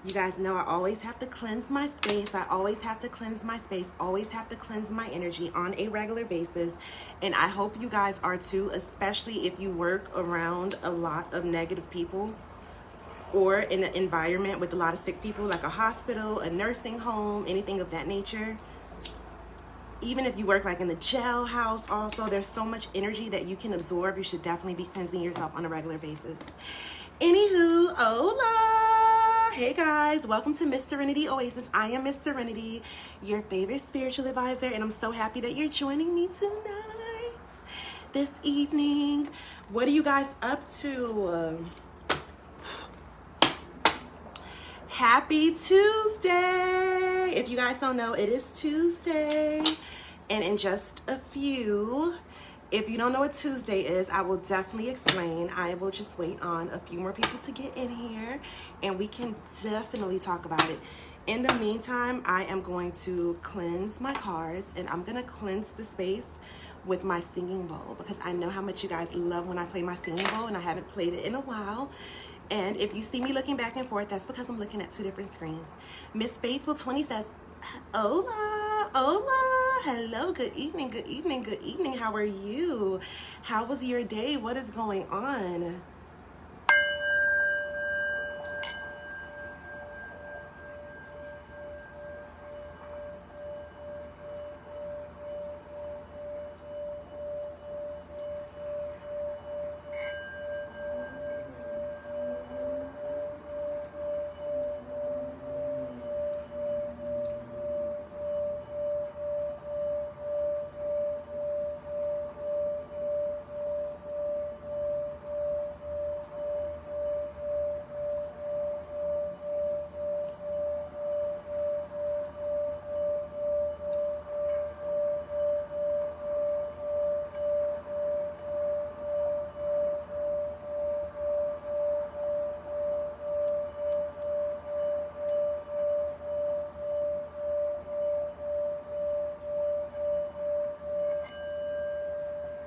You guys know I always have to cleanse my space. I always have to cleanse my space, always have to cleanse my energy on a regular basis. And I hope you guys are too, especially if you work around a lot of negative people or in an environment with a lot of sick people, like a hospital, a nursing home, anything of that nature. Even if you work like in the jailhouse also, there's so much energy that you can absorb. You should definitely be cleansing yourself on a regular basis. Anywho, hola! Hey guys, welcome to Miss Serenity Oasis. I am Miss Serenity, your favorite spiritual advisor, and I'm so happy that you're joining me tonight, this evening. What are you guys up to? Happy Tuesday! If you guys don't know, it is Tuesday. And in just a few, if you don't know what Tuesday is, I will definitely explain. I will just wait on a few more people to get in here and we can definitely talk about it. In the meantime, I am going to cleanse my cards and I'm going to cleanse the space with my singing bowl because I know how much you guys love when I play my singing bowl and I haven't played it in a while. And if you see me looking back and forth, that's because I'm looking at two different screens. Miss Faithful 20 says, hola, hola, hello, good evening, good evening, good evening. How are you? How was your day? What is going on?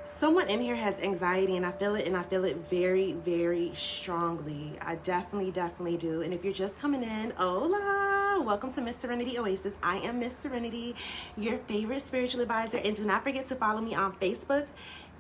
Someone in here has anxiety and I feel it very, very strongly. I definitely do. And if you're just coming in, hola, welcome to Miss Serenity Oasis. I am Miss Serenity, your favorite spiritual advisor. And do not forget to follow me on Facebook,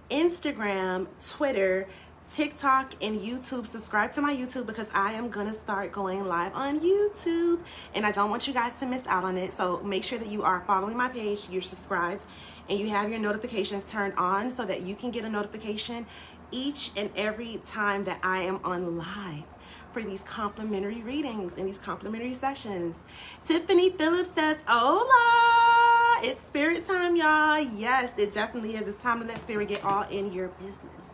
Instagram, Twitter, TikTok, and YouTube. Subscribe to my YouTube because I am gonna start going live on YouTube and I don't want you guys to miss out on it. So make sure that you are following my page, you're subscribed, and you have your notifications turned on so that you can get a notification each and every time that I am on live for these complimentary readings and these complimentary sessions. Tiffany Phillips says, hola, it's spirit time, y'all. Yes, it definitely is. It's time to let spirit get all in your business.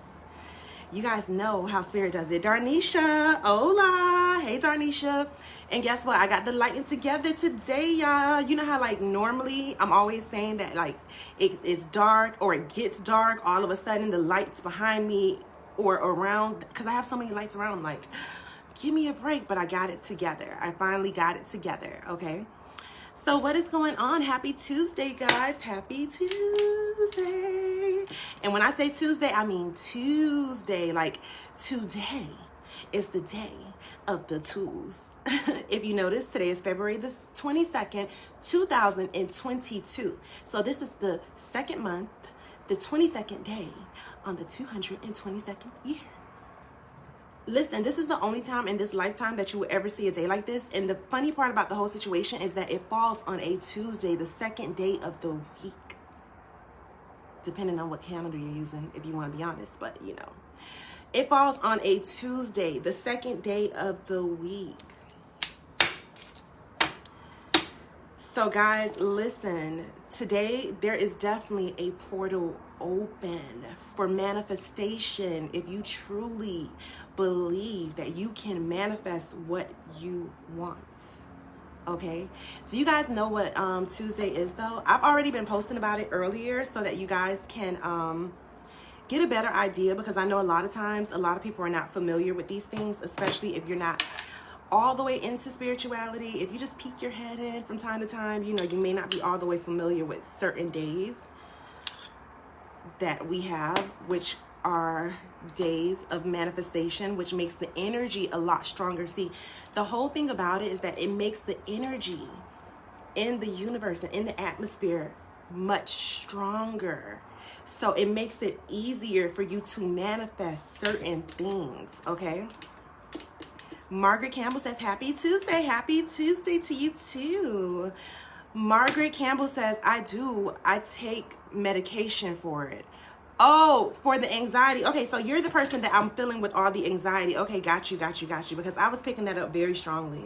You guys know how spirit does it. Darnisha, hola. Hey, Darnisha. And guess what? I got the lighting together today, y'all. You know how, like, normally I'm always saying that, like, it's dark or it gets dark. All of a sudden, the lights behind me or around, because I have so many lights around, I'm like, give me a break. But I got it together. I finally got it together, okay? So what is going on? Happy Tuesday, guys. Happy Tuesday. And when I say Tuesday, I mean Tuesday. Like, today is the day of the tools. If you notice, today is February the 22nd, 2022. So this is the second month, the 22nd day on the 222nd year. Listen, this is the only time in this lifetime that you will ever see a day like this. And the funny part about the whole situation is that it falls on a Tuesday, the second day of the week. Depending on what calendar you're using, if you want to be honest. But, you know, it falls on a Tuesday, the second day of the week. So, guys, listen. Today, there is definitely a portal open for manifestation if you truly believe that you can manifest what you want. Okay, do you guys know what Tuesday is though? I've already been posting about it earlier so that you guys can get a better idea, because I know a lot of times a lot of people are not familiar with these things, especially if you're not all the way into spirituality. If you just peek your head in from time to time, you know, you may not be all the way familiar with certain days that we have, which are days of manifestation, which makes the energy a lot stronger. See, the whole thing about it is that it makes the energy in the universe and in the atmosphere much stronger. So it makes it easier for you to manifest certain things, okay? Margaret Campbell says, happy Tuesday. Happy Tuesday to you too. Margaret Campbell says, I take medication for it. Oh, for the anxiety. Okay, so you're the person that I'm feeling with all the anxiety. Okay, got you. Because I was picking that up very strongly.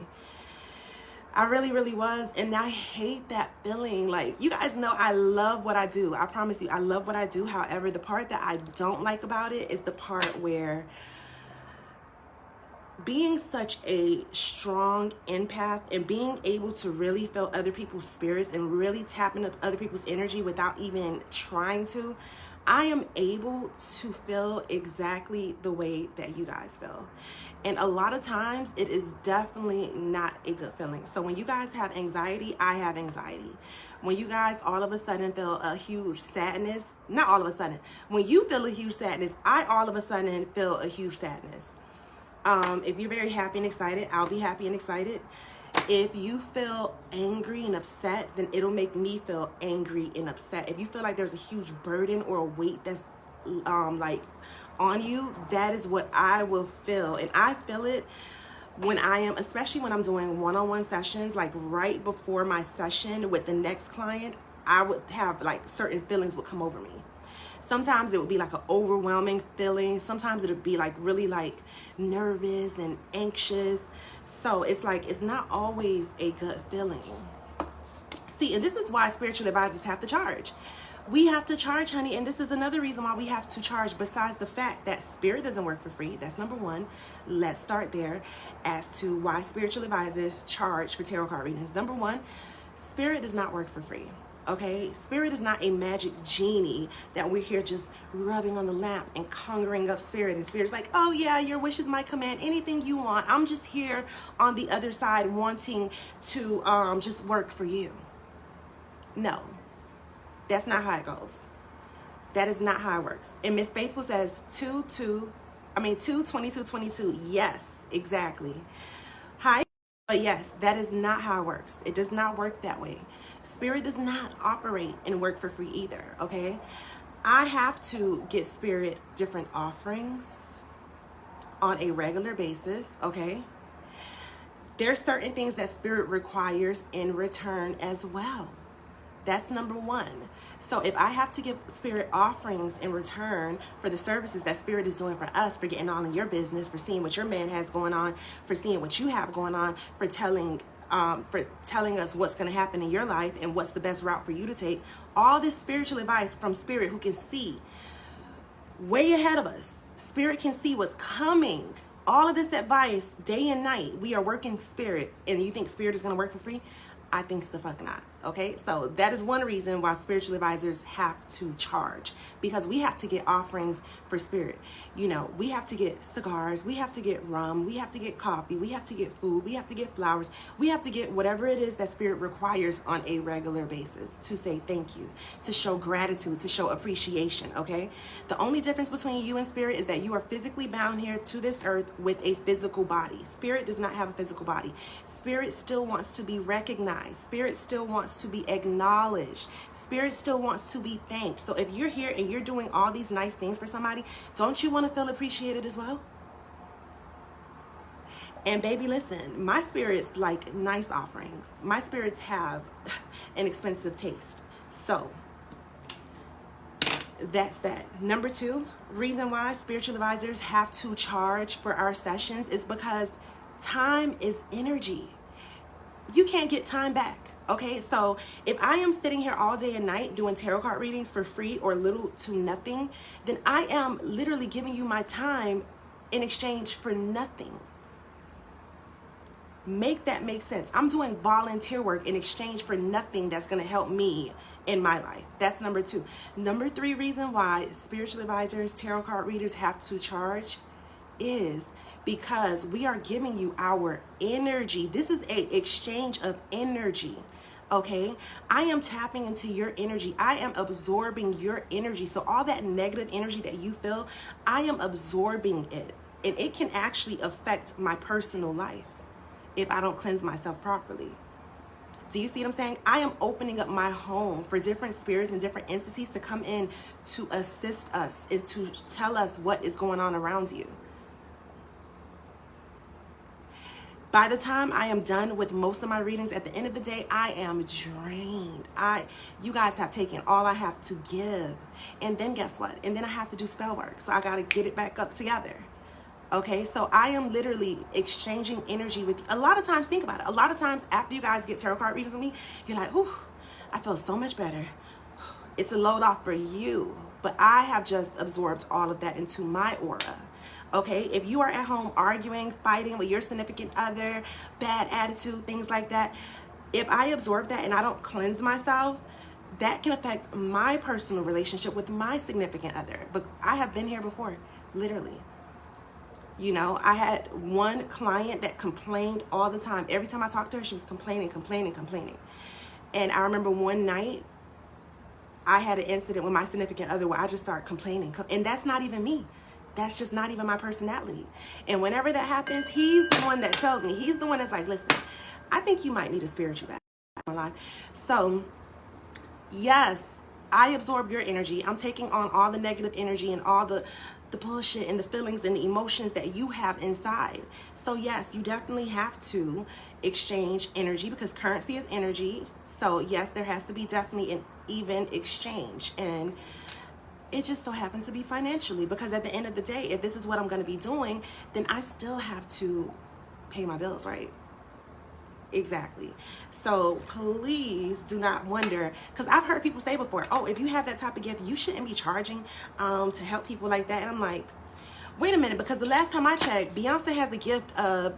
I really, really was. And I hate that feeling. Like, you guys know I love what I do. I promise you, I love what I do. However, the part that I don't like about it is the part where being such a strong empath and being able to really feel other people's spirits and really tap into other people's energy without even trying to, I am able to feel exactly the way that you guys feel. And a lot of times it is definitely not a good feeling. So when you guys have anxiety, I have anxiety. When you guys all of a sudden feel a huge sadness, not all of a sudden, when you feel a huge sadness, I all of a sudden feel a huge sadness. If you're very happy and excited, I'll be happy and excited. If you feel angry and upset, then it'll make me feel angry and upset. If you feel like there's a huge burden or a weight that's like on you, that is what I will feel. And I feel it when I am, especially when I'm doing one-on-one sessions, like right before my session with the next client, I would have like certain feelings would come over me. Sometimes it would be like an overwhelming feeling. Sometimes it would be like really like nervous and anxious. So it's like, it's not always a good feeling. See, and this is why spiritual advisors have to charge. We have to charge, honey, and this is another reason why we have to charge, besides the fact that spirit doesn't work for free. That's number one. Let's start there as to why spiritual advisors charge for tarot card readings. Number one, spirit does not work for free. Okay, spirit is not a magic genie that we're here just rubbing on the lamp and conjuring up spirit. And spirit's like, oh yeah, your wish is my command. Anything you want. I'm just here on the other side wanting to just work for you. No, that's not how it goes. That is not how it works. And Miss Faithful says 2/22/22. Yes, exactly. Hi. But yes, that is not how it works. It does not work that way. Spirit does not operate and work for free either, okay? I have to get spirit different offerings on a regular basis, okay? There's certain things that spirit requires in return as well. That's number one. So if I have to give spirit offerings in return for the services that spirit is doing for us, for getting all in your business, for seeing what your man has going on, for seeing what you have going on, for telling us what's going to happen in your life and what's the best route for you to take, all this spiritual advice from spirit, who can see way ahead of us. Spirit can see what's coming. All of this advice, day and night, we are working spirit, and you think spirit is going to work for free? I think the fuck not. Okay, so that is one reason why spiritual advisors have to charge, because we have to get offerings for spirit. You know, we have to get cigars, we have to get rum, we have to get coffee, we have to get food, we have to get flowers, we have to get whatever it is that spirit requires on a regular basis to say thank you, to show gratitude, to show appreciation. Okay, the only difference between you and spirit is that you are physically bound here to this earth with a physical body. Spirit does not have a physical body. Spirit still wants to be recognized. Spirit still wants to be acknowledged. Spirit still wants to be thanked. So if you're here and you're doing all these nice things for somebody, don't you want to feel appreciated as well? And baby, listen, my spirits like nice offerings. My spirits have an expensive taste. So that's that. Number two reason why spiritual advisors have to charge for our sessions is because time is energy. You can't get time back. Okay, so if I am sitting here all day and night doing tarot card readings for free or little to nothing, then I am literally giving you my time in exchange for nothing. Make that make sense. I'm doing volunteer work in exchange for nothing that's going to help me in my life. That's number two. Number three reason why spiritual advisors, tarot card readers have to charge is because we are giving you our energy. This is an exchange of energy. Okay, I am tapping into your energy. I am absorbing your energy. So all that negative energy that you feel, I am absorbing it. And it can actually affect my personal life if I don't cleanse myself properly. Do you see what I'm saying? I am opening up my home for different spirits and different entities to come in to assist us and to tell us what is going on around you. By the time I am done with most of my readings, at the end of the day, I am drained. You guys have taken all I have to give. And then guess what? And then I have to do spell work. So I got to get it back up together. Okay, so I am literally exchanging energy with you. A lot of times, think about it. A lot of times after you guys get tarot card readings with me, you're like, ooh, I feel so much better. It's a load off for you. But I have just absorbed all of that into my aura. Okay, if you are at home arguing, fighting with your significant other, bad attitude, things like that, if I absorb that and I don't cleanse myself, that can affect my personal relationship with my significant other. But I have been here before, literally. You know, I had one client that complained all the time. Every time I talked to her, she was complaining. And I remember one night, I had an incident with my significant other where I just started complaining. And that's not even me. That's just not even my personality. And whenever that happens, he's the one that tells me. He's the one that's like, listen, I think you might need a spiritual bath. So, yes, I absorb your energy. I'm taking on all the negative energy and all the bullshit and the feelings and the emotions that you have inside. So, yes, you definitely have to exchange energy because currency is energy. So, yes, there has to be definitely an even exchange. And it just so happens to be financially, because at the end of the day, if this is what I'm going to be doing, then I still have to pay my bills, right? Exactly. So please do not wonder, because I've heard people say before, oh, if you have that type of gift, you shouldn't be charging to help people like that. And I'm like, wait a minute, because the last time I checked, Beyonce has the gift of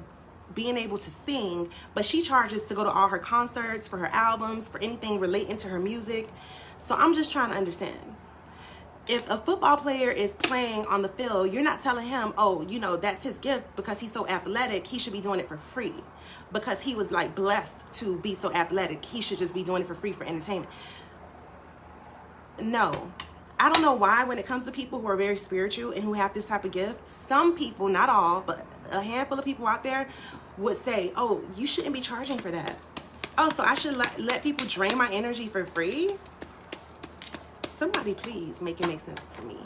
being able to sing, but she charges to go to all her concerts, for her albums, for anything relating to her music. So I'm just trying to understand. If a football player is playing on the field, you're not telling him, oh, you know, that's his gift because he's so athletic, he should be doing it for free. Because he was like blessed to be so athletic, he should just be doing it for free for entertainment. No. I don't know why when it comes to people who are very spiritual and who have this type of gift, some people, not all, but a handful of people out there would say, oh, you shouldn't be charging for that. Oh, so I should let people drain my energy for free? Somebody please make it make sense to me.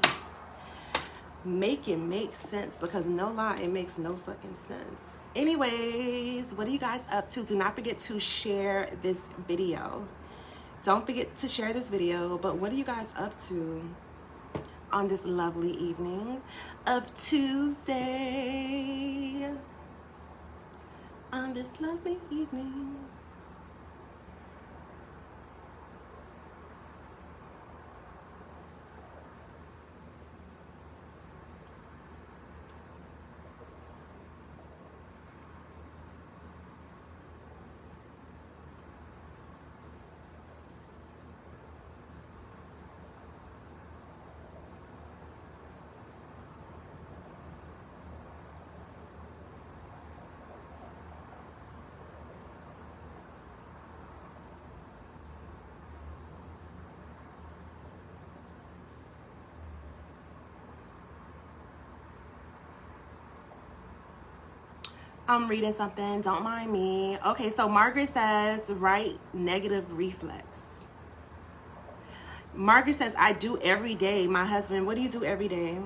Make it make sense, because no lie, it makes no fucking sense. Anyways, what are you guys up to? Do not forget to share this video. Don't forget to share this video, but what are you guys up to on this lovely evening of Tuesday? On this lovely evening. I'm reading something, don't mind me. Okay, so Margaret says, right, negative reflex. Margaret says, I do every day. My husband, what do you do every day?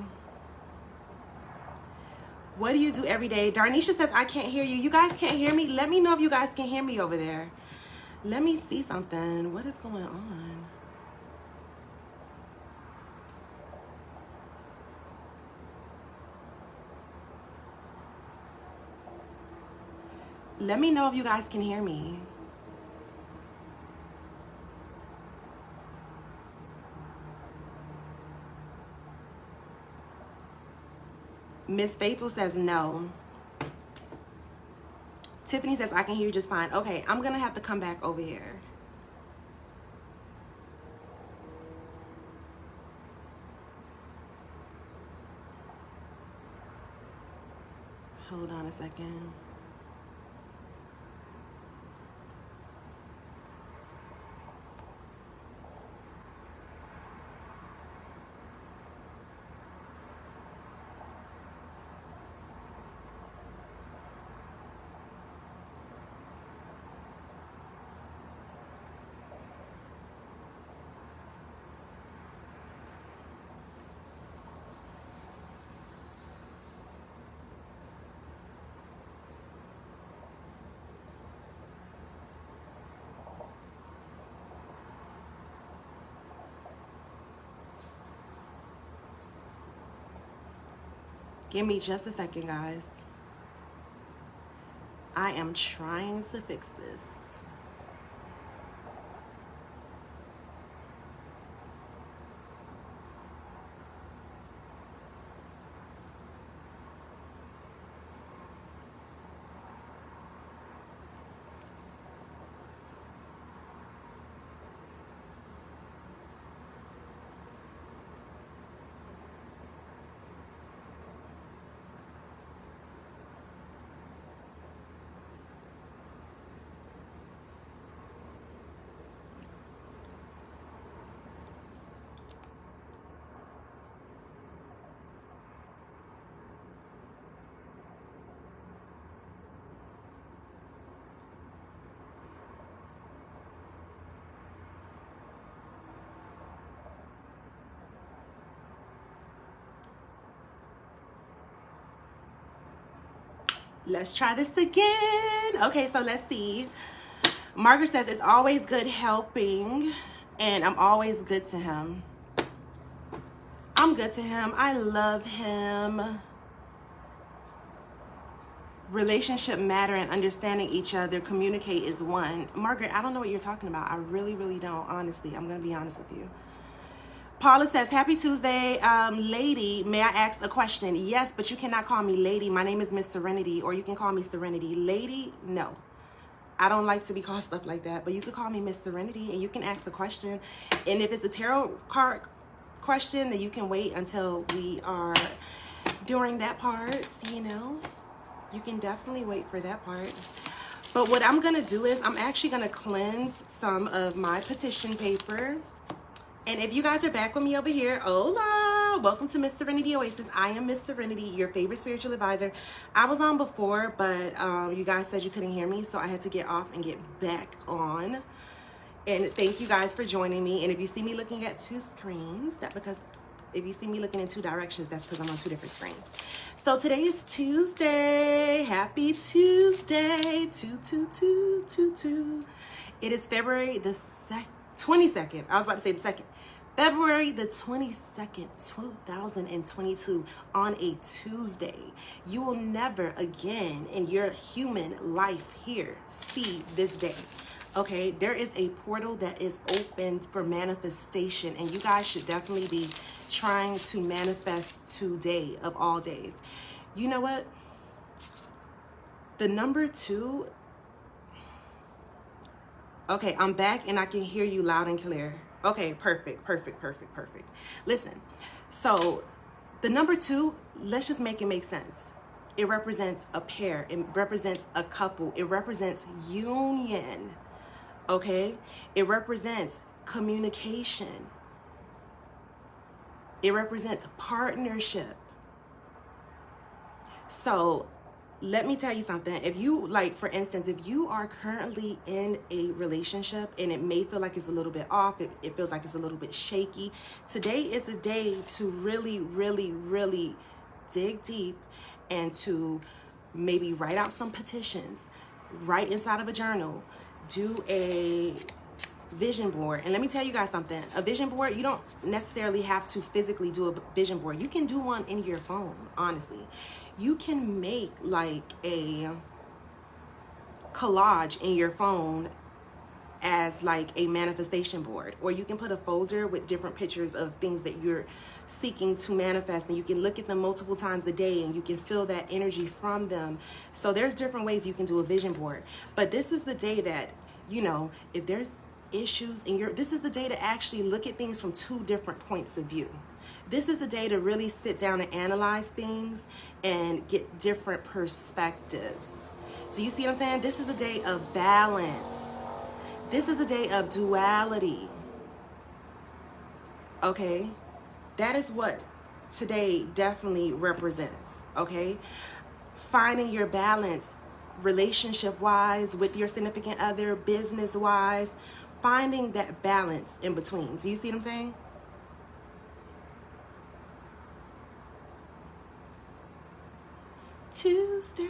What do you do every day? Darnisha says, I can't hear you. You guys can't hear me? Let me know if you guys can hear me over there. Let me see something. What is going on? Let me know if you guys can hear me. Miss Faithful says no. Tiffany says, I can hear you just fine. Okay, I'm going to have to come back over here. Hold on a second. Give me just a second, guys. I am trying to fix this. Let's try this again. Okay, so let's see. Margaret says, it's always good helping, and I'm always good to him. I'm good to him. I love him. Relationship matter and understanding each other. Communicate is one. Margaret, I don't know what you're talking about. I really, really don't, honestly. I'm going to be honest with you. Paula says, happy Tuesday. Lady, may I ask a question? Yes, but you cannot call me lady. My name is Miss Serenity, or you can call me Serenity. Lady, no. I don't like to be called stuff like that, but you could call me Miss Serenity, and you can ask the question. And if it's a tarot card question, then you can wait until we are during that part, you know. You can definitely wait for that part. But what I'm going to do is I'm actually going to cleanse some of my petition paper. And if you guys are back with me over here, hola, welcome to Miss Serenity Oasis. I am Miss Serenity, your favorite spiritual advisor. I was on before, but you guys said you couldn't hear me, so I had to get off and get back on. And thank you guys for joining me. And if you see me looking at two screens, if you see me looking in two directions, that's because I'm on two different screens. So today is Tuesday. Happy Tuesday. 22222. It is February the 22nd. I was about to say the 2nd. February the 22nd, 2022, on a Tuesday. You will never again in your human life here see this day. Okay, there is a portal that is open for manifestation, and you guys should definitely be trying to manifest today of all days. You know what? The number 2. Okay, I'm back and I can hear you loud and clear. Okay, perfect. Listen, so the number 2, let's just make it make sense. It represents a pair. It represents a couple. It represents union. Okay? It represents communication. It represents partnership. So let me tell you something. If you, like, for instance, if you are currently in a relationship and it may feel like it's a little bit off, it feels like it's a little bit shaky, today is the day to really, really, really dig deep and to maybe write out some petitions, write inside of a journal, do a vision board. And let me tell you guys something. A vision board, you don't necessarily have to physically do a vision board. You can do one in your phone, honestly. You can make like a collage in your phone as like a manifestation board, or you can put a folder with different pictures of things that you're seeking to manifest, and you can look at them multiple times a day and you can feel that energy from them. So there's different ways you can do a vision board. But this is the day that, you know, if there's issues in this is the day to actually look at things from two different points of view. This is the day to really sit down and analyze things and get different perspectives. Do you see what I'm saying? This is the day of balance. This is the day of duality. Okay? That is what today definitely represents. Okay? Finding your balance, relationship-wise, with your significant other, business-wise, finding that balance in between. Do you see what I'm saying? Tuesday.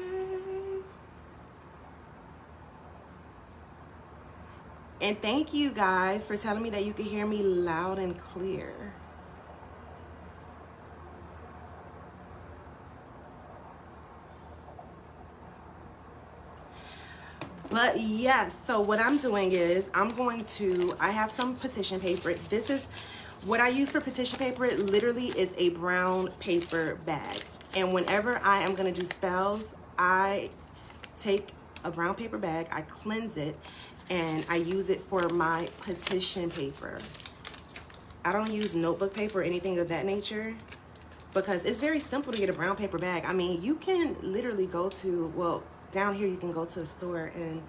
And thank you guys for telling me that you can hear me loud and clear. But yes, so what I'm doing is I have some petition paper. This is what I use for petition paper. It literally is a brown paper bag. And whenever I am going to do spells, I take a brown paper bag, I cleanse it, and I use it for my petition paper. I don't use notebook paper or anything of that nature because it's very simple to get a brown paper bag. I mean, you can literally go to, well, down here you can go to a store and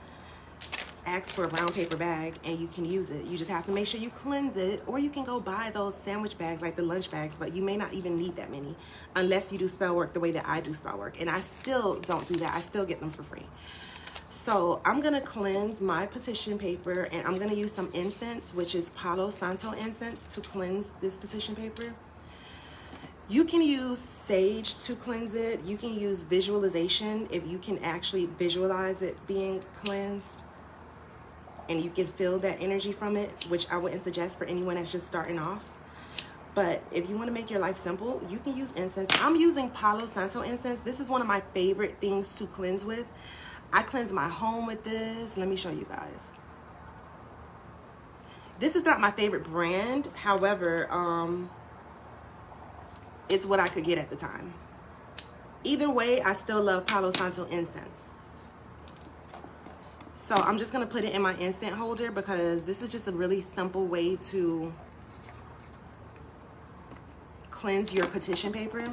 ask for a brown paper bag and you can use it. You just have to make sure you cleanse it, or you can go buy those sandwich bags, like the lunch bags, but you may not even need that many unless you do spell work the way that I do spell work. And I still don't do that. I still get them for free. So I'm gonna cleanse my petition paper, and I'm gonna use some incense, which is Palo Santo incense, to cleanse this petition paper. You can use sage to cleanse it. You can use visualization if you can actually visualize it being cleansed and you can feel that energy from it, which I wouldn't suggest for anyone that's just starting off. But if you want to make your life simple, you can use incense. I'm using Palo Santo incense. This is one of my favorite things to cleanse with. I cleanse my home with this. Let me show you guys. This is not my favorite brand. However, it's what I could get at the time. Either way, I still love Palo Santo incense. So I'm just going to put it in my incense holder because this is just a really simple way to cleanse your petition paper.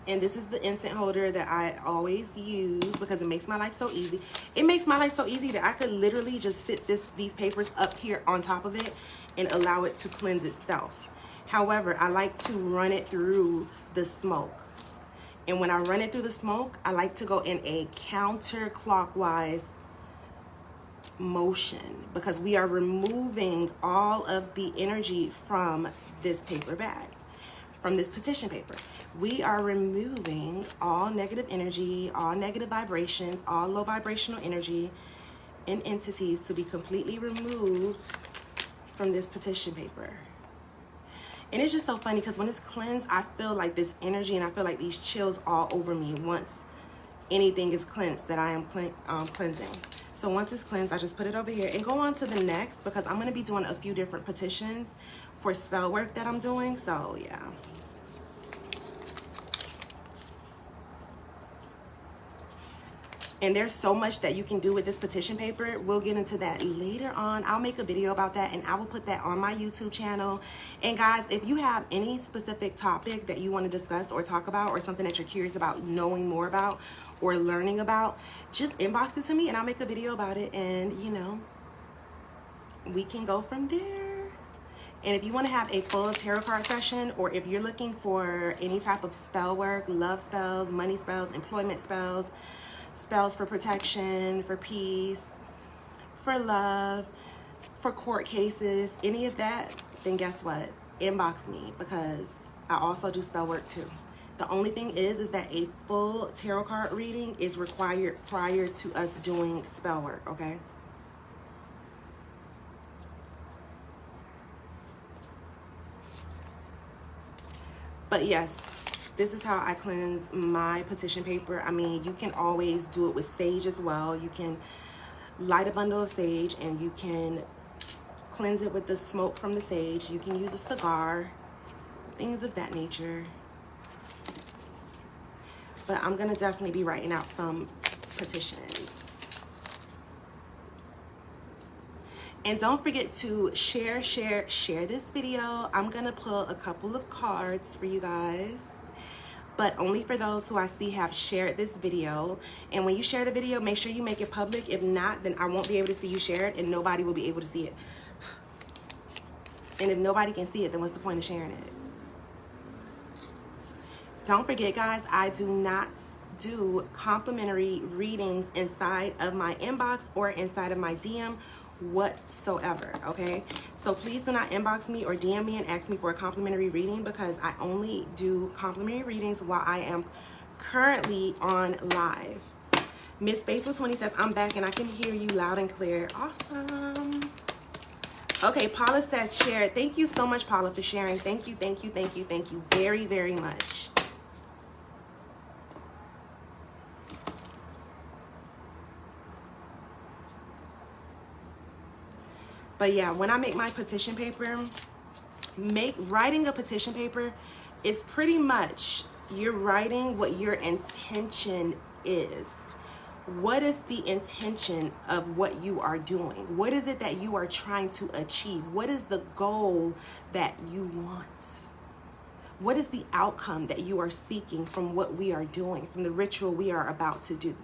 And this is the incense holder that I always use because it makes my life so easy. It makes my life so easy that I could literally just sit these papers up here on top of it and allow it to cleanse itself. However, I like to run it through the smoke. And when I run it through the smoke, I like to go in a counterclockwise motion because we are removing all of the energy from this paper bag. From this petition paper, we are removing all negative energy, all negative vibrations, all low vibrational energy and entities to be completely removed from this petition paper. And it's just so funny because when it's cleansed, I feel like this energy and I feel like these chills all over me once anything is cleansed that I am cleansing. So once it's cleansed, I just put it over here and go on to the next because I'm going to be doing a few different petitions for spell work that I'm doing. So yeah. And there's so much that you can do with this petition paper. We'll get into that later on. I'll make a video about that and I will put that on my YouTube channel. And guys, if you have any specific topic that you want to discuss or talk about, or something that you're curious about knowing more about or learning about, just inbox it to me and I'll make a video about it. And you know, we can go from there. And if you want to have a full tarot card session, or if you're looking for any type of spell work, love spells, money spells, employment spells, spells for protection, for peace, for love, for court cases, any of that, then guess what? Inbox me because I also do spell work too. The only thing is that a full tarot card reading is required prior to us doing spell work, okay? But yes, this is how I cleanse my petition paper. I mean, you can always do it with sage as well. You can light a bundle of sage and you can cleanse it with the smoke from the sage. You can use a cigar, things of that nature. But I'm going to definitely be writing out some petitions. And don't forget to share this video. I'm going to pull a couple of cards for you guys, but only for those who I see have shared this video. And when you share the video, make sure you make it public. If not, then I won't be able to see you share it and nobody will be able to see it. And if nobody can see it, then what's the point of sharing it? Don't forget, guys, I do not do complimentary readings inside of my inbox or inside of my DM whatsoever, okay? So please do not inbox me or DM me and ask me for a complimentary reading because I only do complimentary readings while I am currently on live. Miss Faithful 20 says, I'm back and I can hear you loud and clear. Awesome. Okay, Paula says share. Thank you so much, Paula, for sharing. Thank you very, very much. But yeah, when I make my petition paper, writing a petition paper is pretty much you're writing what your intention is. What is the intention of what you are doing? What is it that you are trying to achieve? What is the goal that you want? What is the outcome that you are seeking from what we are doing, from the ritual we are about to do?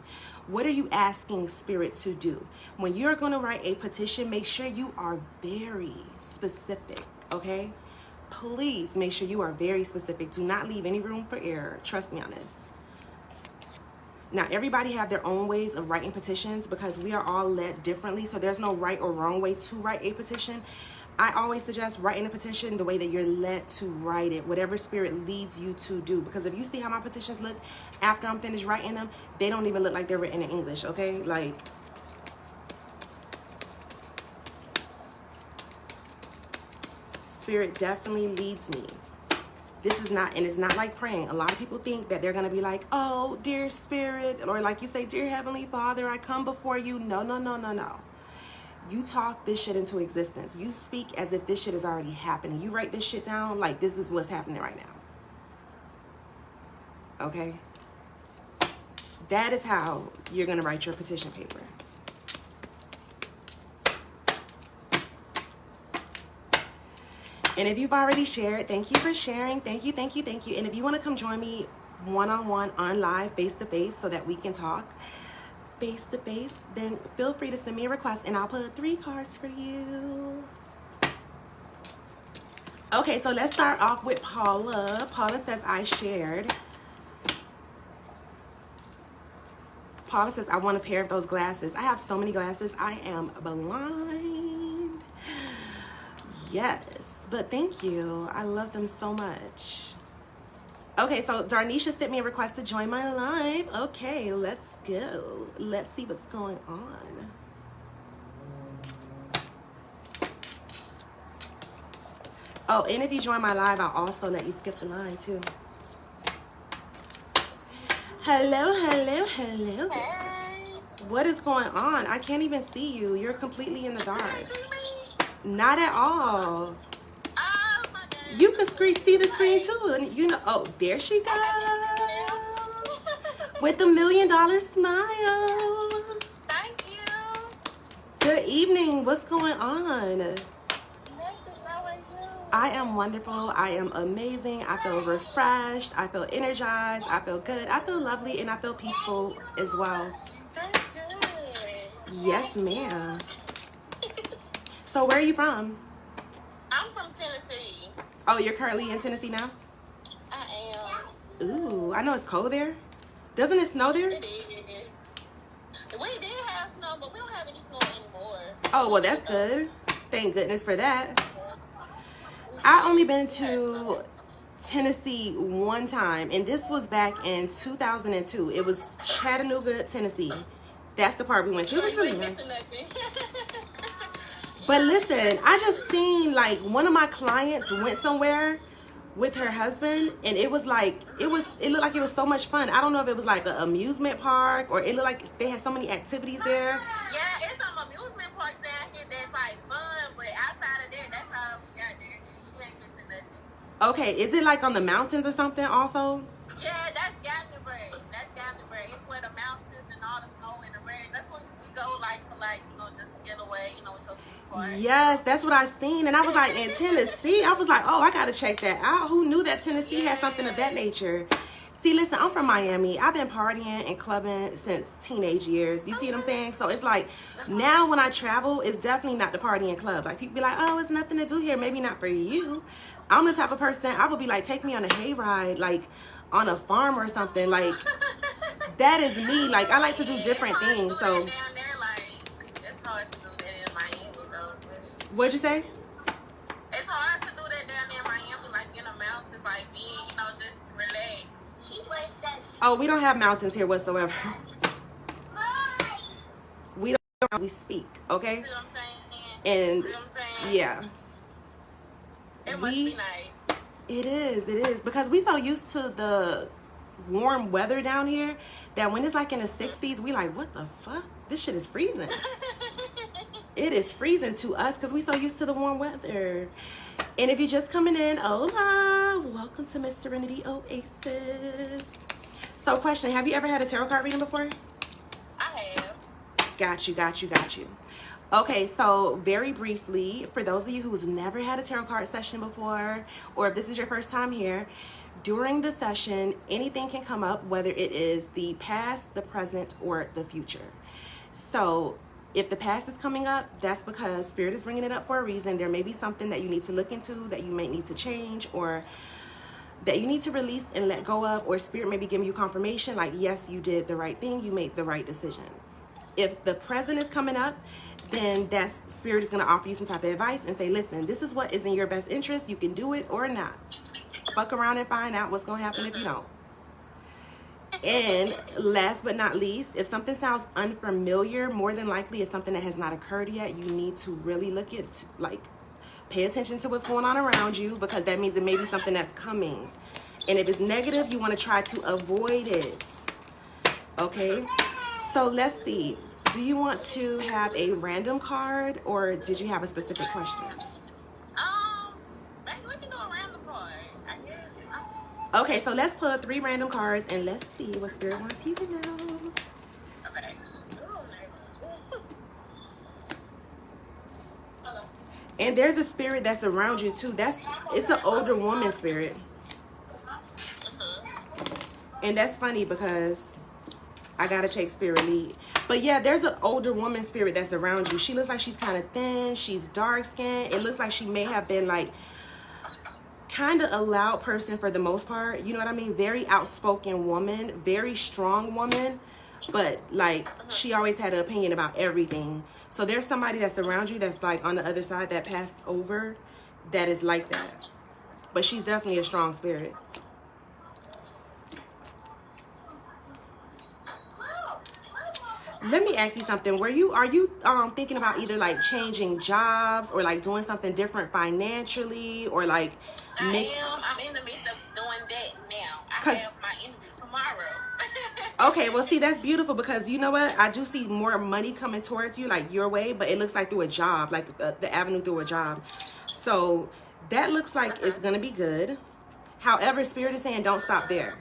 What are you asking Spirit to do? When you're going to write a petition, make sure you are very specific, okay? Please make sure you are very specific. Do not leave any room for error. Trust me on this. Now, everybody have their own ways of writing petitions because we are all led differently. So there's no right or wrong way to write a petition. I always suggest writing a petition the way that you're led to write it, whatever Spirit leads you to do. Because if you see how my petitions look after I'm finished writing them, they don't even look like they're written in English, okay? Like, Spirit definitely leads me. This is not, and it's not like praying. A lot of people think that they're going to be like, oh, dear Spirit, or like you say, dear Heavenly Father, I come before you. No, no, no, no, no. You talk this shit into existence. You speak as if this shit is already happening. You write this shit down like this is what's happening right now. Okay? That is how you're going to write your petition paper. And if you've already shared, thank you for sharing. Thank you, thank you, thank you. And if you want to come join me one-on-one, on live, face-to-face, so that we can talk face-to-face, then feel free to send me a request and I'll put 3 cards for you. Okay, so let's start off with Paula. Paula says, I shared. Paula says, I want a pair of those glasses. I have so many glasses. I am blind. Yes, but thank you. I love them so much. Okay, so Darnisha sent me a request to join my live. Okay, let's go. Let's see what's going on. Oh, and if you join my live, I'll also let you skip the line too. Hello, hello, hello. Hey. What is going on? I can't even see you. You're completely in the dark. Not at all. You can see the screen too, and you know. Oh, there she goes with the $1 million smile. Thank you. Good evening. What's going on? How are you? I am wonderful. I am amazing. I feel refreshed. I feel energized. I feel good. I feel lovely, and I feel peaceful as well. That's good. Yes, ma'am. So, where are you from? I'm from Tennessee. Oh, you're currently in Tennessee now? I am. Ooh, I know it's cold there. Doesn't it snow there? It is. We did have snow, but we don't have any snow anymore. Oh, well, that's good. Thank goodness for that. I only been to Tennessee one time, and this was back in 2002. It was Chattanooga, Tennessee. That's the part we went to. It was really nice. But listen, I just seen like one of my clients went somewhere with her husband, and it was like it looked like it was so much fun. I don't know if it was like an amusement park or it looked like they had so many activities there. Yeah, it's some amusement parks down here that's like fun, but outside of that, that's all we got there. You ain't missing nothing. Okay, is it like on the mountains or something also? Yeah, that's Gatlinburg. That's Gatlinburg. It's where the mountains and all the snow and the rain. That's where we go like for like, you know, just to get away, you know, with your sweetheart. Yes, that's what I seen, and I was like, in Tennessee, I was like, oh, I gotta check that out. Who knew that Tennessee had something of that nature? See, listen, I'm from Miami. I've been partying and clubbing since teenage years. You see what I'm saying? So it's like, now when I travel, it's definitely not the party and club. Like, people be like, oh, it's nothing to do here. Maybe not for you. I'm the type of person, I would be like, take me on a hayride, like, on a farm or something. Like, that is me. Like, I like to do different things, so. It's hard to do that in Miami, though. What'd you say? It's hard to do that down there in Miami, like in the mountains, like being, you know, just relax. Oh, we don't have mountains here whatsoever. We don't. We speak, okay? You know what I'm saying? And You know what I'm saying? yeah, It must be nice. It is because we so used to the warm weather down here that when it's like in the 60s, we like, what the fuck? This shit is freezing. It is freezing to us because we so used to the warm weather. And if you're just coming in, hola, welcome to Miss Serenity Oasis. So question, have you ever had a tarot card reading before? I have. Got you. Okay, so very briefly, for those of you who's never had a tarot card session before, or if this is your first time here, during the session, anything can come up, whether it is the past, the present, or the future. So if the past is coming up, that's because Spirit is bringing it up for a reason. There may be something that you need to look into, that you may need to change, or that you need to release and let go of, or Spirit may be giving you confirmation like, yes, you did the right thing, you made the right decision. If the present is coming up, then that Spirit is going to offer you some type of advice and say, listen, this is what is in your best interest. You can do it or not. Fuck around and find out what's going to happen if you don't. And last but not least, if something sounds unfamiliar, more than likely it's something that has not occurred yet. You need to really look at, like, pay attention to what's going on around you, because that means it may be something that's coming. And if it's negative, you want to try to avoid it. Okay? So let's see. Do you want to have a random card, or did you have a specific question? Maybe we can do a random card, I guess. Okay, so let's pull 3 random cards and let's see what Spirit wants you to know. Okay. And there's a spirit that's around you too. It's an older woman spirit. And that's funny because I gotta take Spirit lead. But yeah, there's an older woman spirit that's around you. She looks like she's kind of thin. She's dark skinned. It looks like she may have been like kind of a loud person for the most part. You know what I mean? Very outspoken woman, very strong woman. But like she always had an opinion about everything. So there's somebody that's around you that's like on the other side that passed over that is like that. But she's definitely a strong spirit. Let me ask you something. Are you thinking about either like changing jobs or like doing something different financially, or like I'm in the midst of doing that now. I have my interview tomorrow. Okay, well see, that's beautiful, because you know what? I do see more money coming towards you, like your way, but it looks like through a job, like the avenue through a job. So that looks like it's going to be good. However, Spirit is saying don't stop there.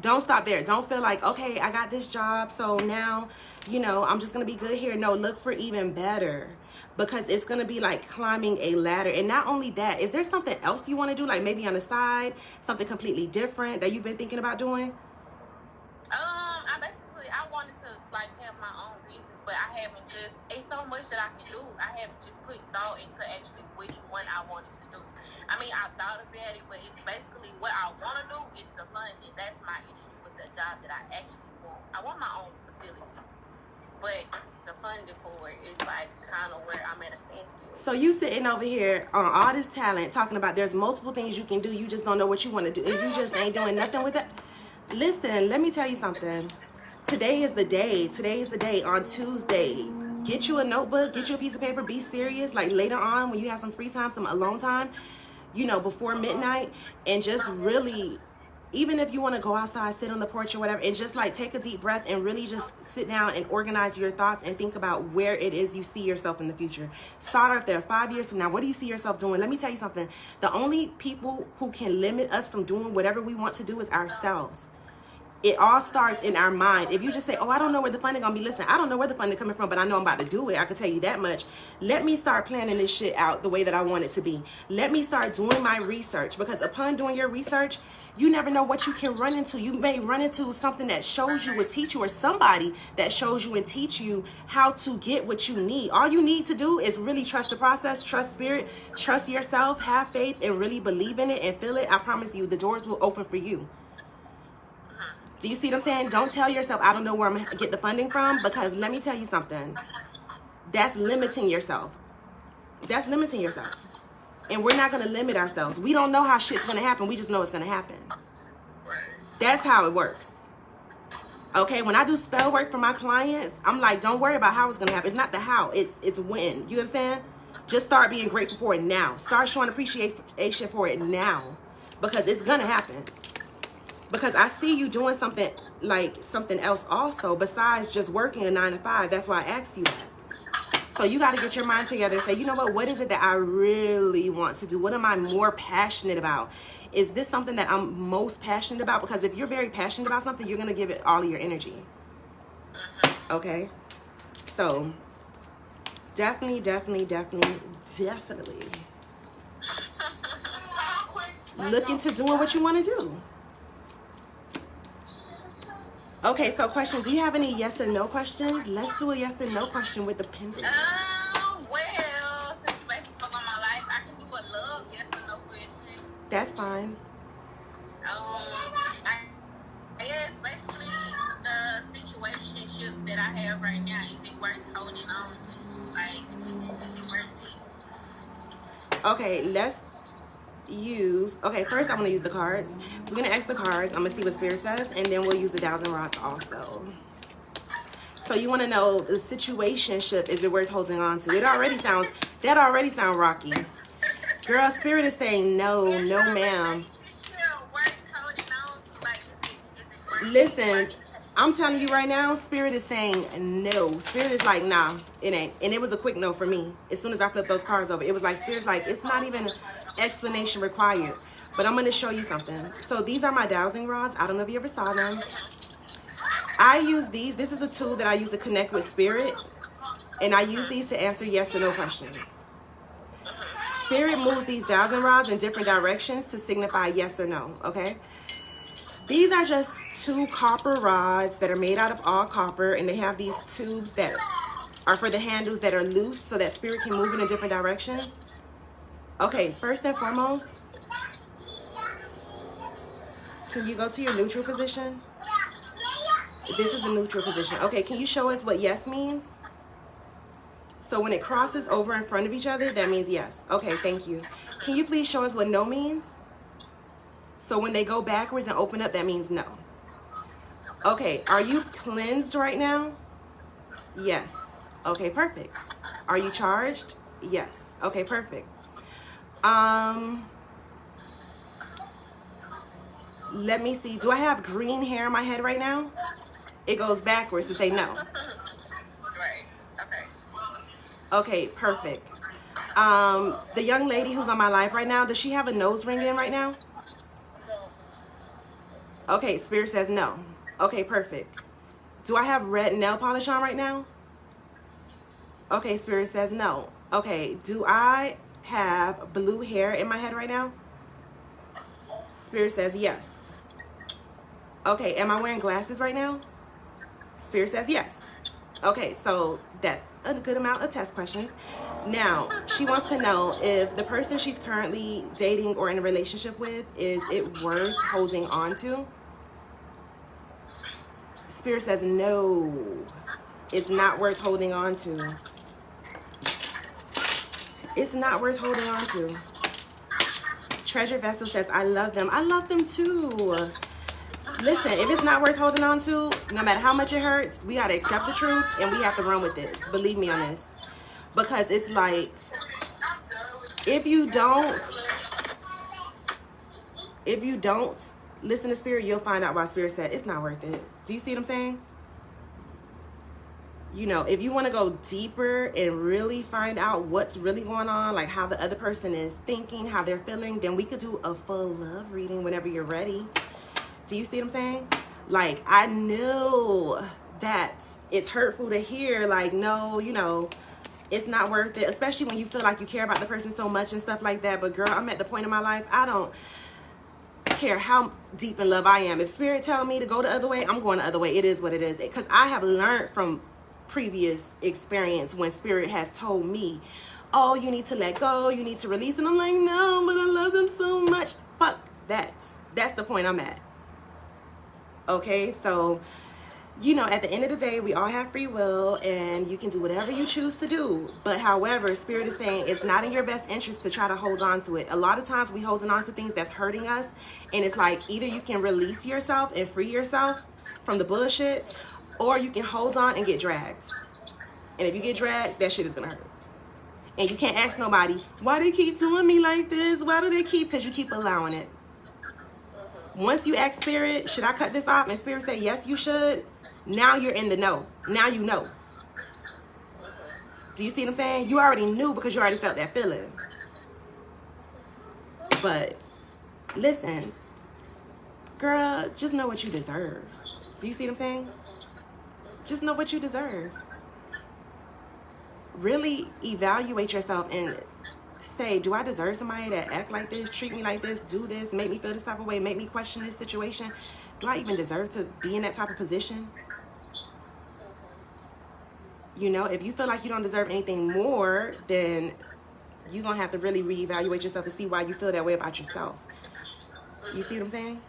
Don't stop there. Don't feel like, okay, I got this job, so now, you know, I'm just going to be good here. No, look for even better, because it's going to be like climbing a ladder. And not only that, is there something else you want to do, like maybe on the side, something completely different that you've been thinking about doing? I wanted to like have my own business, but I haven't it's so much that I can do. I haven't just put thought into actually which one I wanted to do. I mean, I thought about it, but it's basically what I want to do is the funding. That's my issue with the job that I actually want. I want my own facility, but the funding for it is like kind of where I'm at a standstill. So you sitting over here on all this talent, talking about there's multiple things you can do. You just don't know what you want to do. If you just ain't doing nothing with it. Listen, let me tell you something. Today is the day. Today is the day. On Tuesday, get you a notebook, get you a piece of paper, be serious. Like later on when you have some free time, some alone time, you know, before midnight, and just really, even if you want to go outside, sit on the porch or whatever, and just like take a deep breath and really just sit down and organize your thoughts and think about where it is you see yourself in the future. Start off there 5 years from now. What do you see yourself doing? Let me tell you something. The only people who can limit us from doing whatever we want to do is ourselves. It all starts in our mind. If you just say, oh, I don't know where the funding gonna be. Listen, I don't know where the funding coming from, but I know I'm about to do it. I can tell you that much. Let me start planning this shit out the way that I want it to be. Let me start doing my research, because upon doing your research, you never know what you can run into. You may run into something that shows you, will teach you, or somebody that shows you and teach you how to get what you need. All you need to do is really trust the process, trust Spirit, trust yourself, have faith, and really believe in it and feel it. I promise you, the doors will open for you. Do you see what I'm saying? Don't tell yourself, I don't know where I'm going to get the funding from, because let me tell you something. That's limiting yourself. That's limiting yourself. And we're not going to limit ourselves. We don't know how shit's going to happen. We just know it's going to happen. That's how it works. Okay, when I do spell work for my clients, I'm like, don't worry about how it's going to happen. It's not the how, it's when. You understand? Just start being grateful for it now. Start showing appreciation for it now, because it's going to happen. Because I see you doing something else also besides just working a 9 to 5. That's why I asked you that. So you got to get your mind together. Say, you know what is it that I really want to do? What am I more passionate about? Is this something that I'm most passionate about? Because if you're very passionate about something, you're going to give it all of your energy. Okay? So definitely look into doing what you want to do. Okay, so question, do you have any yes or no questions? Let's do a yes or no question with the pendulum. Well, since you basically spoke on my life, I can do a love yes or no question. That's fine. I guess basically the situationship that I have right now, is it worth holding on to? Like, is it worth it? Okay, let's use, okay, first I'm going to use the cards. We're going to ask the cards. I'm going to see what Spirit says, and then we'll use the dowsing rods also. So you want to know the situationship, is it worth holding on to? That already sounds rocky. Girl, Spirit is saying no ma'am. Listen, I'm telling you right now, Spirit is saying no. Spirit is like, nah, it ain't. And it was a quick no for me. As soon as I flipped those cards over, it was like, Spirit's like, it's not even explanation required. But I'm going to show you something. So these are my dowsing rods. I don't know if you ever saw them. I use these. This is a tool that I use to connect with Spirit. And I use these to answer yes or no questions. Spirit moves these dowsing rods in different directions to signify yes or no, okay? These are just 2 copper rods that are made out of all copper, and they have these tubes that are for the handles that are loose so that Spirit can move in different directions. Okay, first and foremost, can you go to your neutral position? This is the neutral position. Okay, can you show us what yes means? So when it crosses over in front of each other, that means yes. Okay, thank you. Can you please show us what no means? So when they go backwards and open up, that means no. Okay, are you cleansed right now? Yes. Okay, perfect. Are you charged? Yes. Okay, perfect. Let me see. Do I have green hair in my head right now? It goes backwards to say no. Right. Okay. Okay, perfect. The young lady who's on my life right now, does she have a nose ring in right now? Okay, Spirit says no. Okay, perfect. Do I have red nail polish on right now? Okay, Spirit says no. Okay, do I have blue hair in my head right now? Spirit says yes. Okay, am I wearing glasses right now? Spirit says yes. Okay, so that's a good amount of test questions. Now, she wants to know if the person she's currently dating or in a relationship with, is it worth holding on to? Spirit says no, it's not worth holding on to. It's not worth holding on to. Treasure Vessel says, I love them. I love them too. Listen, if it's not worth holding on to, no matter how much it hurts, we got to accept the truth and we have to run with it. Believe me on this. Because it's like, if you don't listen to Spirit, you'll find out why Spirit said it's not worth it. Do you see what I'm saying? You know, if you want to go deeper and really find out what's really going on, like how the other person is thinking, how they're feeling, then we could do a full love reading whenever you're ready. Do you see what I'm saying? Like, I knew that it's hurtful to hear, like, no, you know, it's not worth it, especially when you feel like you care about the person so much and stuff like that. But girl, I'm at the point in my life, I don't care how deep in love I am. If Spirit tell me to go the other way, I'm going the other way. It is what it is. Because I have learned from previous experience when Spirit has told me, oh, you need to let go, you need to release. And I'm like, no, but I love them so much. Fuck that. That's the point I'm at. Okay, so, you know, at the end of the day, we all have free will and you can do whatever you choose to do. But however, Spirit is saying it's not in your best interest to try to hold on to it. A lot of times we holding on to things that's hurting us, and it's like either you can release yourself and free yourself from the bullshit, or you can hold on and get dragged. And if you get dragged, that shit is gonna hurt. And you can't ask nobody, why they keep doing me like this? Why do they keep? Because you keep allowing it. Once you ask Spirit, should I cut this off? And Spirit say, yes, you should. Now you're in the know. Now you know. Do you see what I'm saying? You already knew because you already felt that feeling. But listen, girl, just know what you deserve. Do you see what I'm saying? Just know what you deserve. Really evaluate yourself and say, do I deserve somebody that act like this, treat me like this, do this, make me feel this type of way, make me question this situation? Do I even deserve to be in that type of position? You know, if you feel like you don't deserve anything more, then you're going to have to really reevaluate yourself to see why you feel that way about yourself. You see what I'm saying?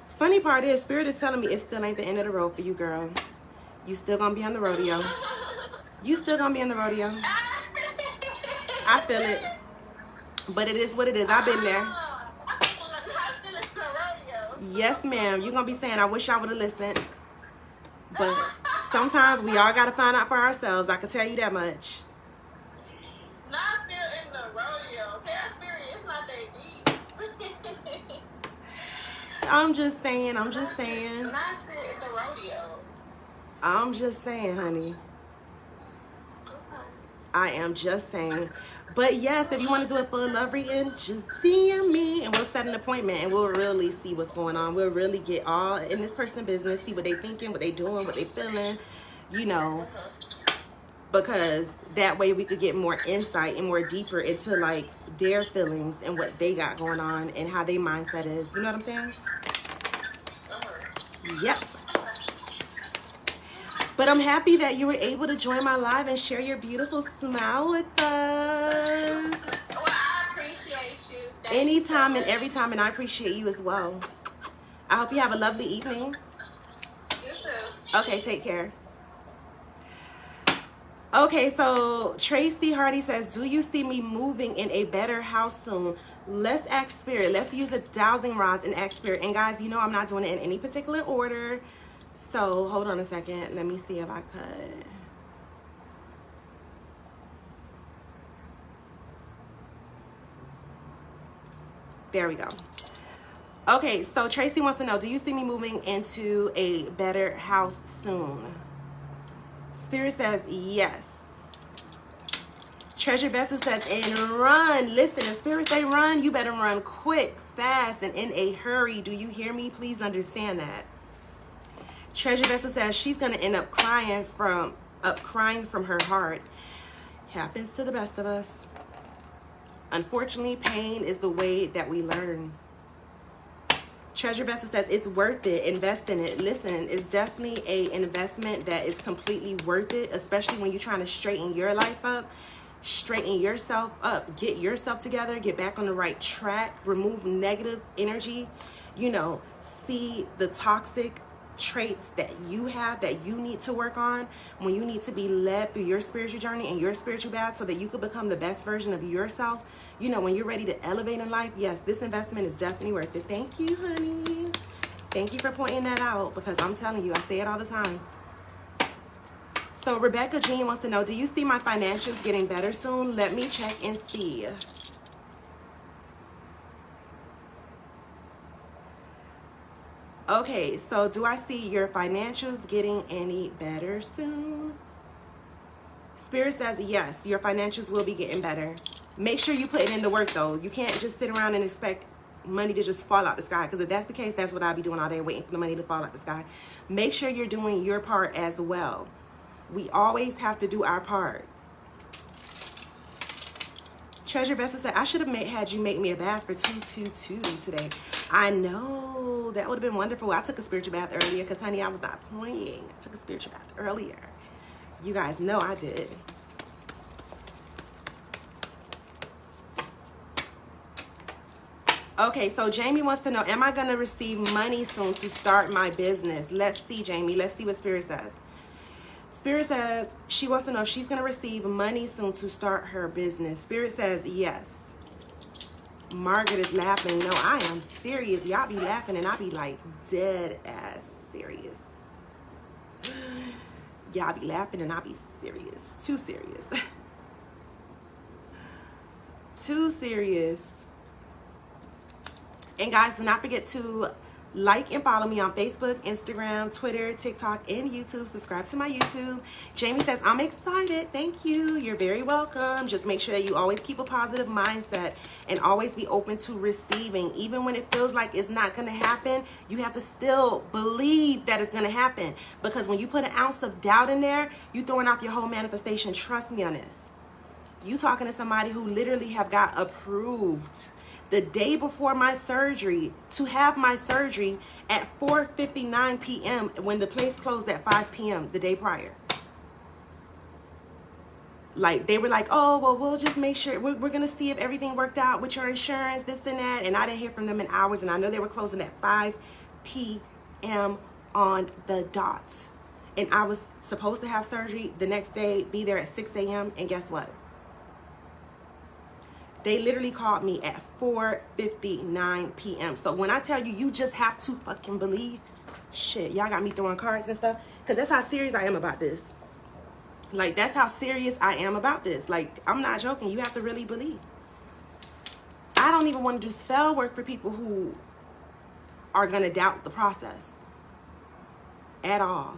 Funny part is, Spirit is telling me it still ain't the end of the road for you, girl. You still going to be on the rodeo. You still going to be in the rodeo. I feel it. But it is what it is. I've been there. Yes, ma'am. You're going to be saying, I wish I would have listened. But sometimes we all got to find out for ourselves. I can tell you that much. Not still in the rodeo. It's not that deep. I'm just saying. I'm just saying. Not still in the rodeo. I'm just saying, honey. I am just saying. But yes, if you want to do a full love reading, just DM me and we'll set an appointment and we'll really see what's going on. We'll really get all in this person's business, see what they thinking, what they doing, what they feeling, you know, because that way we could get more insight and more deeper into like their feelings and what they got going on and how their mindset is. You know what I'm saying? Yep. But I'm happy that you were able to join my live and share your beautiful smile with us. Well, I appreciate you. Anytime and every time, and I appreciate you as well. I hope you have a lovely evening. You too. Okay, take care. Okay, so Tracy Hardy says, do you see me moving in a better house soon? Let's ask Spirit. Let's use the dowsing rods and ask Spirit. And guys, you know I'm not doing it in any particular order. So hold on a second. Let me see if I could. There we go. Okay, so Tracy wants to know, do you see me moving into a better house soon? Spirit says yes. Treasure Vessel says, and run. Listen, if Spirit say run, you better run quick, fast, and in a hurry. Do you hear me? Please understand that. Treasure Vessel says she's going to end up crying from her heart. Happens to the best of us. Unfortunately, pain is the way that we learn. Treasure Vessel says it's worth it. Invest in it. Listen, it's definitely an investment that is completely worth it, especially when you're trying to straighten your life up, straighten yourself up, get yourself together, get back on the right track, remove negative energy, you know, see the toxic traits that you have that you need to work on when you need to be led through your spiritual journey and your spiritual path so that you could become the best version of yourself. You know, when you're ready to elevate in life, yes, this investment is definitely worth it. Thank you, honey. Thank you for pointing that out because I'm telling you, I say it all the time. So Rebecca Jean wants to know, do you see my financials getting better soon? Let me check and see. Okay, so do I see your financials getting any better soon? Spirit says yes, your financials will be getting better. Make sure you put in the work though. You can't just sit around and expect money to just fall out the sky, because if that's the case, that's what I'll be doing all day, waiting for the money to fall out the sky. Make sure you're doing your part as well. We always have to do our part. Treasure Vessel said, I should have had you make me a bath for 222 today. I know, that would have been wonderful. I took a spiritual bath earlier because, honey, I was not playing. I took a spiritual bath earlier. You guys know I did. Okay, so Jamie wants to know, am I going to receive money soon to start my business? Let's see, Jamie. Let's see what Spirit says. Spirit says she wants to know if she's going to receive money soon to start her business. Spirit says yes. Margaret is laughing. No, I am serious. Y'all be laughing and I be like dead ass serious. Y'all be laughing and I be serious. Too serious. Too serious. And guys, do not forget to Like and follow me on Facebook, Instagram, Twitter, TikTok, and YouTube. Subscribe to my YouTube. Jamie says, I'm excited. Thank you. You're very welcome. Just make sure that you always keep a positive mindset and always be open to receiving. Even when it feels like it's not going to happen, you have to still believe that it's going to happen. Because when you put an ounce of doubt in there, you're throwing off your whole manifestation. Trust me on this. You talking to somebody who literally have got approved the day before my surgery to have my surgery at 4:59 p.m. when the place closed at 5 p.m. the day prior. Like, they were like, oh, well, we'll just make sure, we're going to see if everything worked out with your insurance, this and that. And I didn't hear from them in hours. And I know they were closing at 5 p.m. on the dot. And I was supposed to have surgery the next day, be there at 6 a.m. And guess what? They literally called me at 4:59 p.m. So when I tell you, you just have to fucking believe, shit, y'all got me throwing cards and stuff. Because that's how serious I am about this. Like, that's how serious I am about this. Like, I'm not joking. You have to really believe. I don't even want to do spell work for people who are going to doubt the process at all.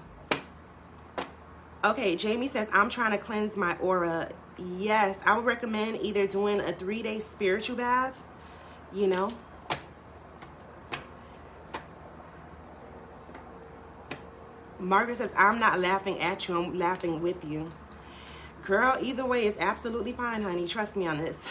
Okay, Jamie says, I'm trying to cleanse my aura. Yes, I would recommend either doing a 3-day spiritual bath, you know. Margaret says, I'm not laughing at you, I'm laughing with you. Girl, either way is absolutely fine, honey. Trust me on this.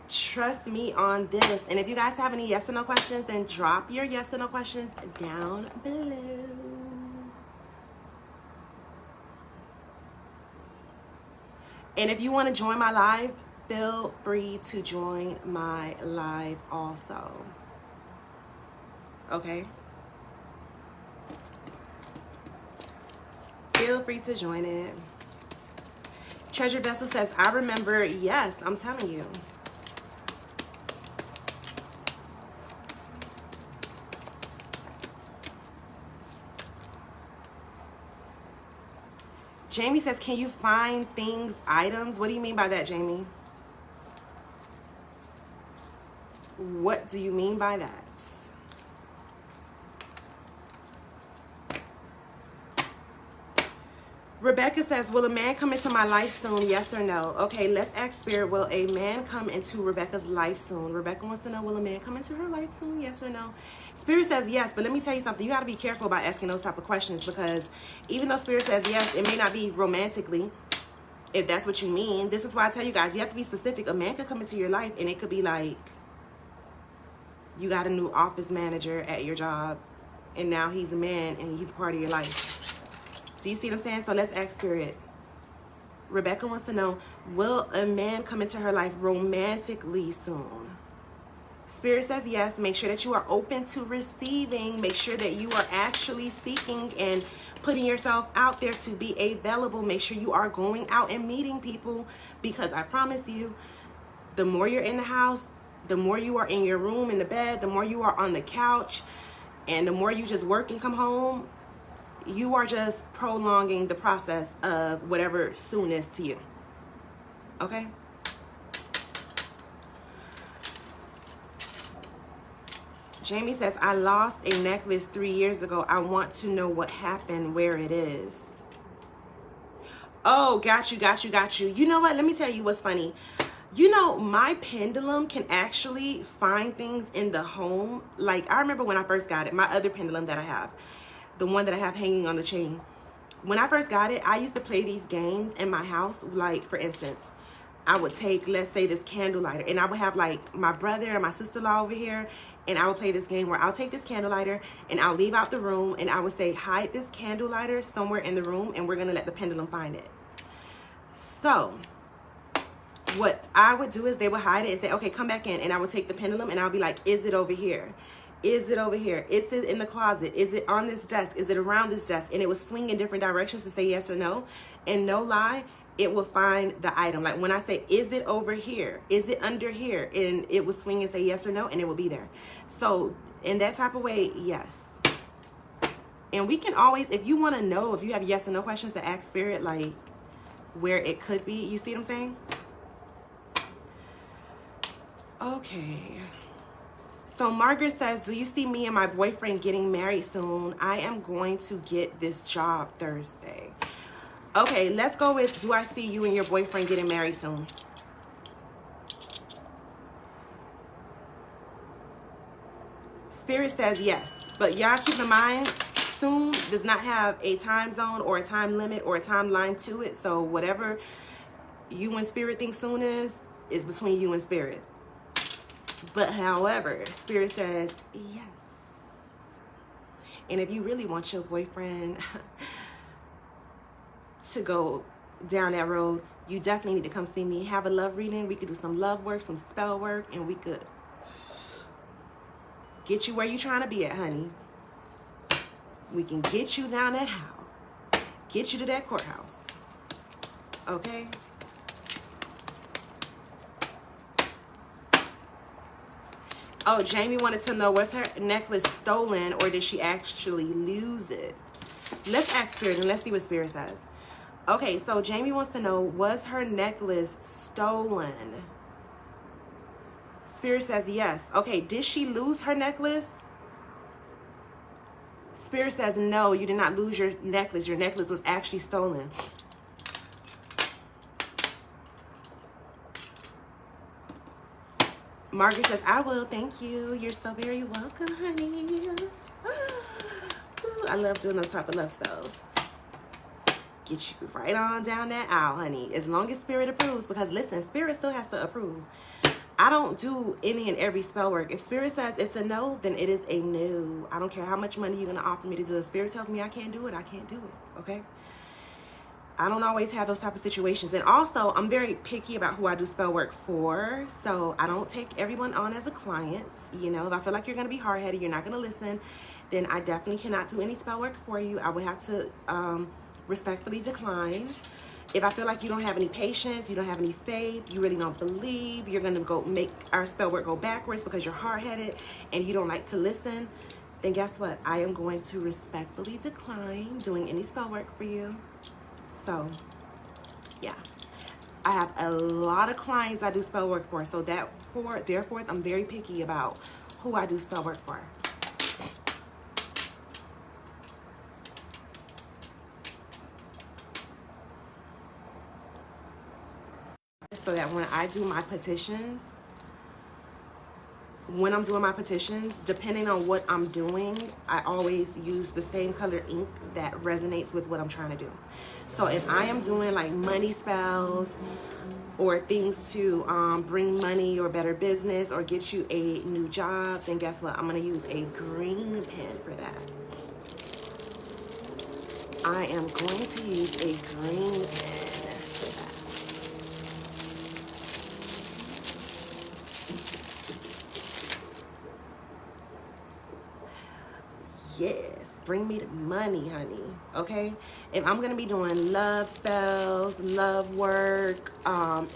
Trust me on this. And if you guys have any yes or no questions, then drop your yes or no questions down below. And if you want to join my live, feel free to join my live also. Okay? Feel free to join it. Treasure Vessel says, I remember. Yes, I'm telling you. Jamie says, can you find things, items? What do you mean by that, Jamie? What do you mean by that? Rebecca says, will a man come into my life soon? Yes or no? Okay, let's ask Spirit, will a man come into Rebecca's life soon? Rebecca wants to know, will a man come into her life soon? Yes or no? Spirit says yes, but let me tell you something. You got to be careful about asking those type of questions, because even though Spirit says yes, it may not be romantically, if that's what you mean. This is why I tell you guys, you have to be specific. A man could come into your life and it could be like, you got a new office manager at your job and now he's a man and he's part of your life. Do you see what I'm saying? So let's ask Spirit. Rebecca wants to know, will a man come into her life romantically soon? Spirit says yes. Make sure that you are open to receiving. Make sure that you are actually seeking and putting yourself out there to be available. Make sure you are going out and meeting people, because I promise you, the more you're in the house, the more you are in your room, in the bed, the more you are on the couch, and the more you just work and come home, you are just prolonging the process of whatever soon is to you. Okay? Jamie says, I lost a necklace 3 years ago. I want to know what happened, where it is. Oh, got you. You know what? Let me tell you what's funny. You know, my pendulum can actually find things in the home. Like, I remember when I first got it, my other pendulum that I have, the one that I have hanging on the chain. When I first got it, I used to play these games in my house. Like, for instance, I would take, let's say, this candle lighter, and I would have like my brother and my sister-in-law over here, and I would play this game where I'll take this candle lighter and I'll leave out the room, and I would say, hide this candle lighter somewhere in the room, and we're gonna let the pendulum find it. So what I would do is they would hide it and say, okay, come back in, and I would take the pendulum and I'll be like, is it over here? Is it over here? Is it in the closet? Is it on this desk? Is it around this desk? And it would swing in different directions to say yes or no. And no lie, it will find the item. Like when I say, is it over here? Is it under here? And it will swing and say yes or no, and it will be there. So in that type of way, yes. And we can always, if you want to know, if you have yes or no questions, to ask Spirit, like where it could be. You see what I'm saying? Okay. So Margaret says, do you see me and my boyfriend getting married soon? I am going to get this job Thursday. Okay, let's go with, do I see you and your boyfriend getting married soon? Spirit says yes, but y'all keep in mind, soon does not have a time zone or a time limit or a timeline to it. So whatever you and Spirit think soon is between you and Spirit. But however, Spirit says yes. And if you really want your boyfriend to go down that road, you definitely need to come see me. Have a love reading. We could do some love work, some spell work, and we could get you where you're trying to be at, honey. We can get you down that house. Get you to that courthouse. Okay? Oh, Jamie wanted to know, was her necklace stolen or did she actually lose it? Let's ask Spirit and let's see what Spirit says. Okay, so Jamie wants to know, was her necklace stolen? Spirit says yes. Okay, did she lose her necklace? Spirit says no, you did not lose your necklace. Your necklace was actually stolen. Margaret says, I will. Thank you. You're so very welcome, honey. Ooh, I love doing those type of love spells. Get you right on down that aisle, honey. As long as Spirit approves. Because listen, Spirit still has to approve. I don't do any and every spell work. If Spirit says it's a no, then it is a no. I don't care how much money you're going to offer me to do it. If Spirit tells me I can't do it, I can't do it. Okay? I don't always have those type of situations. And also, I'm very picky about who I do spell work for. So I don't take everyone on as a client. You know, if I feel like you're going to be hard-headed, you're not going to listen, then I definitely cannot do any spell work for you. I would have to respectfully decline. If I feel like you don't have any patience, you don't have any faith, you really don't believe, you're going to go make our spell work go backwards because you're hard-headed and you don't like to listen, then guess what? I am going to respectfully decline doing any spell work for you. So, yeah, I have a lot of clients I do spell work for. So therefore, I'm very picky about who I do spell work for. So that when I do my petitions, depending on what I'm doing, I always use the same color ink that resonates with what I'm trying to do. So if I am doing like money spells or things to bring money or better business or get you a new job, then guess what? I'm going to use a green pen for that. I am going to use a green pen for that. Yes, bring me the money, honey. Okay? If I'm going to be doing love spells, love work,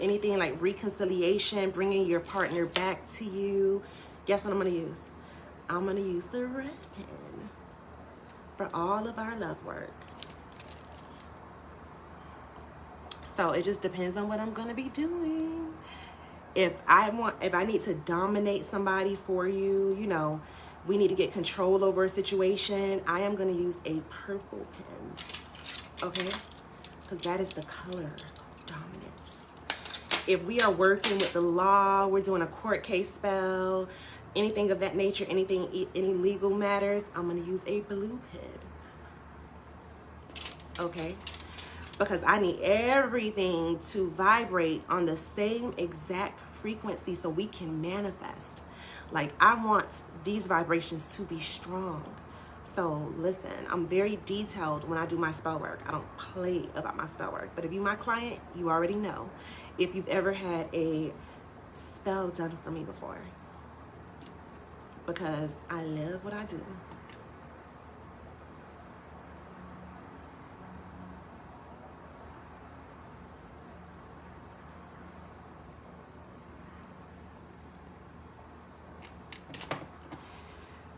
anything like reconciliation, bringing your partner back to you, guess what I'm going to use? I'm going to use the red pen for all of our love work. So it just depends on what I'm going to be doing. If I need to dominate somebody for you, you know, we need to get control over a situation, I am going to use a purple pen, okay? Because that is the color of dominance. If we are working with the law, we're doing a court case spell, anything of that nature, any legal matters, I'm going to use a blue pen, okay? Because I need everything to vibrate on the same exact frequency so we can manifest. Like, I want these vibrations to be strong. So listen, I'm very detailed when I do my spell work. I don't play about my spell work. But if you're my client, you already know. If you've ever had a spell done for me before. Because I love what I do.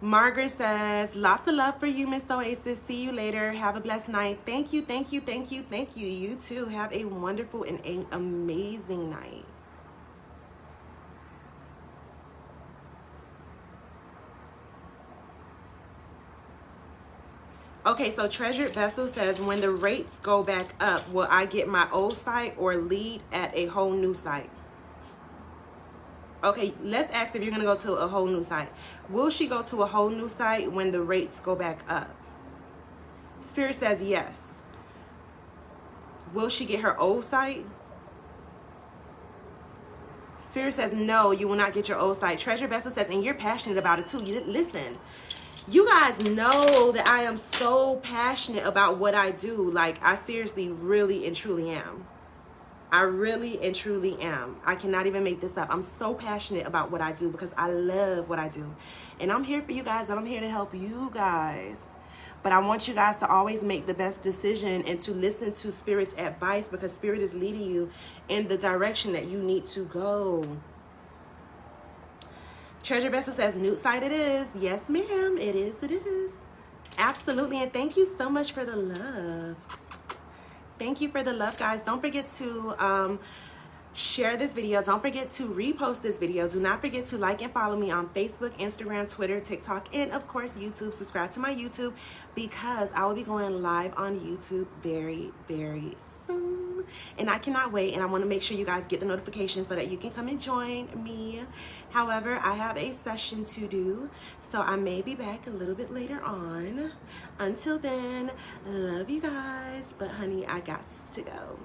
Margaret says, lots of love for you, Miss Oasis. See you later. Have a blessed night. Thank you, thank you, thank you, thank you. You too. Have a wonderful and an amazing night. Okay, so Treasured Vessel says, when the rates go back up, will I get my old site or lead at a whole new site? Okay, let's ask if you're going to go to a whole new site. Will she go to a whole new site when the rates go back up? Spirit says yes. Will she get her old site? Spirit says no, you will not get your old site. Treasure Vessel says, and you're passionate about it too. Listen, you guys know that I am so passionate about what I do. Like, I seriously, really and truly am. I really and truly am. I cannot even make this up. I'm so passionate about what I do because I love what I do. And I'm here for you guys, and I'm here to help you guys. But I want you guys to always make the best decision and to listen to Spirit's advice, because Spirit is leading you in the direction that you need to go. Treasure Vessel says, Newt site it is. Yes, ma'am. It is. It is. Absolutely. And thank you so much for the love. Thank you for the love, guys. Don't forget to share this video. Don't forget to repost this video. Do not forget to like and follow me on Facebook, Instagram, Twitter, TikTok, and of course YouTube. Subscribe to my YouTube, because I will be going live on YouTube very, very soon. And I cannot wait, and I want to make sure you guys get the notifications so that you can come and join me. However, I have a session to do, so I may be back a little bit later on. Until then, love you guys, but honey, I got to go.